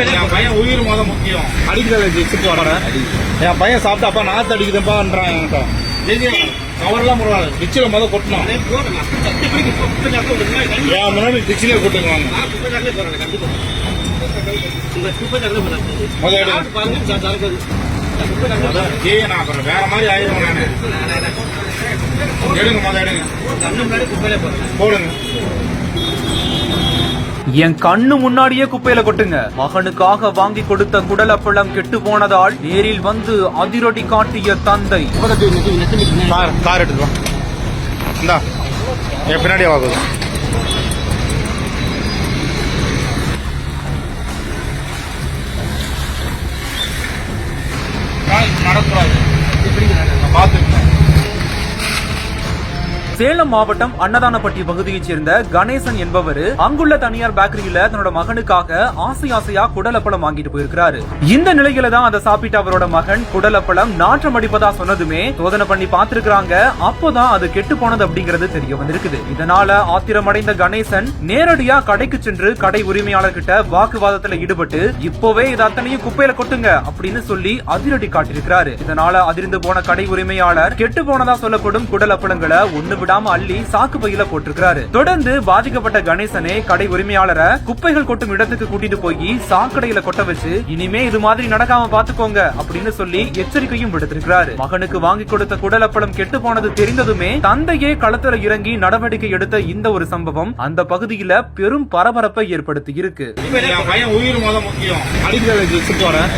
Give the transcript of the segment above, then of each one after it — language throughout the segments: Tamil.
என் பையன் உயிர் மொதல் முக்கியம். அடிக்கிறத வச்சுட்டு வரேன். என் பையன் சாப்பிட்டு அப்பா நாத்து அடிக்குதுப்பான்றான் என்கிட்ட. கவர்லாம் போடுவாங்க. டிச்சில மொதல் கொட்டணும். என் முன்னாடி டிச்சிலே கொட்டுக்குவாங்க. நான் அப்புறம் வேற மாதிரி ஆயிரும். நானு எடுங்க மொதல் எடுங்க போடுங்க. என் கண்ணு முன்னாடியே குப்பையில கொட்டுங்க. மகனுக்காக வாங்கி கொடுத்த குடல் அப்பளம் கெட்டு போனதால் நேரில் வந்து அதிரடி காட்டிய தந்தை. கார் எடுத்து இந்தா என் பின்னாடியே வாங்குது. நடக்கூடாது பாத்துருக்கேன். சேலம் மாவட்டம் அன்னதானப்பட்டி பகுதியைச் சேர்ந்த கணேசன் என்பவர் அங்குள்ள தனியார் பேக்கரியில தன்னோட மகனுக்காக ஆசையா குடலப்பழம் வாங்கிட்டு போயிருக்கிறாரு. இந்த நிலையில தான் அதை சாப்பிட்ட அவரோட மகன் குடலப்பழம் நாற்றம் அடிப்பதா சொன்னதுமே சோதனை பண்ணி பாத்துருக்காங்க. அப்போதான் அது கெட்டு போனது அப்படிங்கறது தெரிய வந்திருக்குது. இதனால ஆத்திரமடைந்த கணேசன் நேரடியா கடைக்கு சென்று கடை உரிமையாளர்கிட்ட வாக்குவாதத்துல ஈடுபட்டு இப்போவே இது அத்தனையும் குப்பையில கொட்டுங்க அப்படின்னு சொல்லி அதிரடி காட்டியிருக்கிறாரு. இதனால அதிர்ந்து போன கடை உரிமையாளர் கெட்டு போனதா சொல்லப்படும் குடலப்பழங்களை ஒண்ணு விடாம அள்ளி சாக்கு பையில போட்டிருக்கிறாரு. தொடர்ந்து பாதிக்கப்பட்ட கணேசனே கடை உரிமையாளரை குப்பைகள் கொட்டும் இடத்துக்கு கூட்டிட்டு போய் சாக்கடையில கொட்ட வச்சு இனிமே இது மாதிரி நடக்காம பாத்துக்கோங்க அப்படின்னு சொல்லி எச்சரிக்கையும் விடுத்திருக்கிறாரு. மகனுக்கு வாங்கி கொடுத்த குடலப்பழம் கெட்டு போனது தெரிந்ததுமே தந்தையே களத்துல இறங்கி நடவடிக்கை எடுத்த இந்த ஒரு சம்பவம் அந்த பகுதியில பெரும் பரபரப்பை ஏற்படுத்தி இருக்கு. என் பையன் உயிர் மொதல் முக்கியம். அடிக்கிறத வச்சுட்டு வரேன்.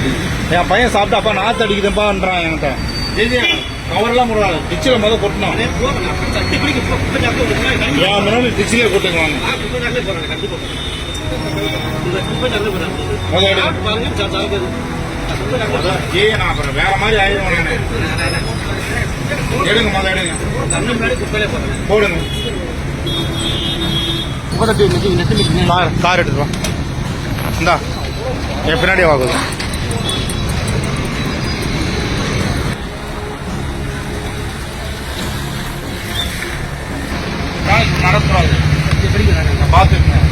என் பையன் சாப்பிட்டு அப்பா நாத்து அடிக்குதுப்பான்றான் என்கிட்ட. கவர்லாம் போடுவாங்க. டிச்சில மொதல் கொட்டணும். என் முன்னாடி டிச்சிலே கொட்டுக்குவாங்க. நான் அப்புறம் வேற மாதிரி ஆயிரும். நானு எடுங்க மொதல் எடுங்க போடுங்க. கார் எடுத்து இந்தா என் பின்னாடியே வாங்குது. நடக்கூடாது பாத்துருக்கேன்.